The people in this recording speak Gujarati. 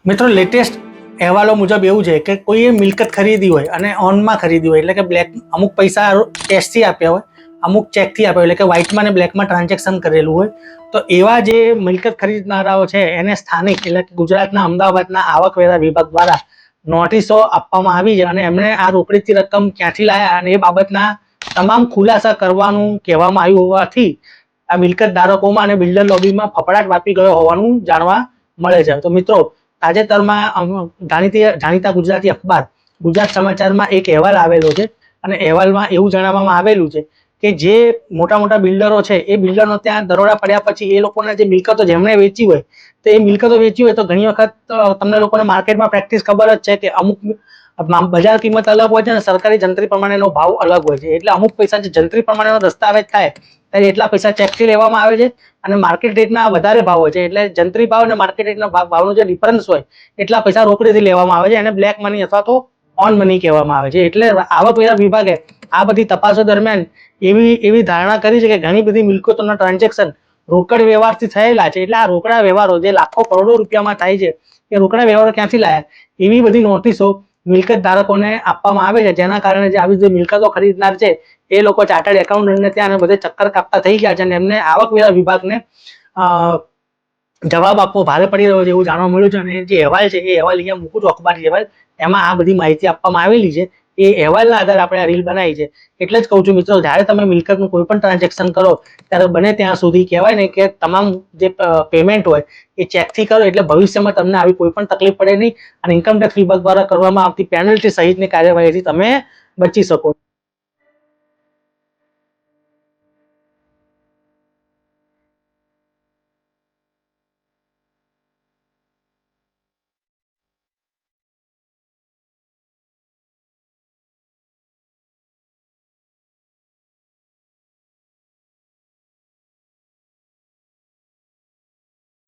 મિત્રો લેટેસ્ટ અહેવાલો મુજબ એવું છે કે કોઈએ મિલકત ખરીદી હોય અને ઓનમાં ખરીદી હોય એટલે કે બ્લેક અમુક પૈસા કેશથી આપ્યા હોય, અમુક ચેકથી આપ્યા હોય એટલે કે વ્હાઇટમાં અને બ્લેકમાં ટ્રાન્ઝેક્શન કરેલું હોય, તો એવા જે મિલકત ખરીદનારાઓ છે એને સ્થાનિક એટલે કે ગુજરાતના અમદાવાદના આવકવેરા વિભાગ દ્વારા નોટિસો આપવામાં આવી છે અને એમણે આ રોકડીથી રકમ ક્યાંથી લાયા અને એ બાબતના તમામ ખુલાસા કરવાનું કહેવામાં આવ્યું હોવાથી આ મિલકત ધારકોમાં અને બિલ્ડર લોબીમાં ફફડાટ વ્યાપી ગયો હોવાનું જાણવા મળે છે. તો મિત્રો, તાજેતરમાં જાણીતા ગુજરાતી અખબાર ગુજરાત સમાચારમાં એક અહેવાલ આવેલો છે અને અહેવાલમાં એવું જણાવવામાં આવેલું છે કે જે મોટા મોટા બિલ્ડરો છે એ બિલ્ડરનો ત્યાં દરોડા પડ્યા પછી એ લોકોના જે મિલકતો જેમણે વેચી હોય તો એ મિલકતો વેચી હોય તો ઘણી વખત તમને લોકોને માર્કેટમાં પ્રેક્ટિસ ખબર જ છે કે અમુક બજાર કિંમત અલગ હોય છે અને સરકારી જંત્રી પ્રમાણેનો ભાવ અલગ હોય છે. એટલે અમુક પૈસા જે જંત્રી પ્રમાણેનો દસ્તાવેજ થાય ત્યારે એટલા પૈસા ચેકથી લેવામાં આવે છે અને માર્કેટ રેટના વધારે ભાવ હોય છે. એટલે જંત્રી ભાવ અને માર્કેટ રેટના ભાવનો જે ડિફરન્સ હોય એટલા પૈસા રોકડીથી લેવામાં આવે છે અને બ્લેક મની અથવા તો ઓન મની કહેવામાં આવે છે. એટલે આવકવેરા વિભાગે આ બધી તપાસો દરમિયાન એવી ધારણા કરી છે કે ઘણી બધી મિલકતોના ટ્રાન્ઝેક્શન રોકડ વ્યવહારથી થયેલા છે. એટલે આ રોકડા વ્યવહારો જે લાખો કરોડો રૂપિયામાં થાય છે એ રોકડા વ્યવહારો ક્યાંથી લાયા, એવી બધી નોટિસો મિલકત ધારકોને આપવામાં આવે છે, જેના કારણે જે આવી જે મિલકતો ખરીદનાર છે એ લોકો ચાર્ટર્ડ એકાઉન્ટન્ટને ત્યાં બધે ચક્કર કાપતા થઈ ગયા છે અને એમને આવકવેરા વિભાગને જવાબ આપવો ભારે પડી રહ્યો છે એવું જાણવા મળ્યું છે. અને જે અહેવાલ છે એ અહેવાલ અહીંયા મૂકું છું, અખબારી અહેવાલ, એમાં આ બધી માહિતી આપવામાં આવેલી છે. એ અહેવાલના આધારે આપણે આ રીલ બનાવી છે. એટલે જ કહું છું મિત્રો, જ્યારે તમે મિલકતનું કોઈ પણ ટ્રાન્ઝેક્શન કરો ત્યારે બને ત્યાં સુધી કહેવાય ને કે તમામ જે પેમેન્ટ હોય એ ચેકથી કરો, એટલે ભવિષ્યમાં તમને આવી કોઈ પણ તકલીફ પડે નહીં અને ઇન્કમટેક્સ વિભાગ દ્વારા કરવામાં આવતી પેનલ્ટી સહિતની કાર્યવાહીથી તમે બચી શકો.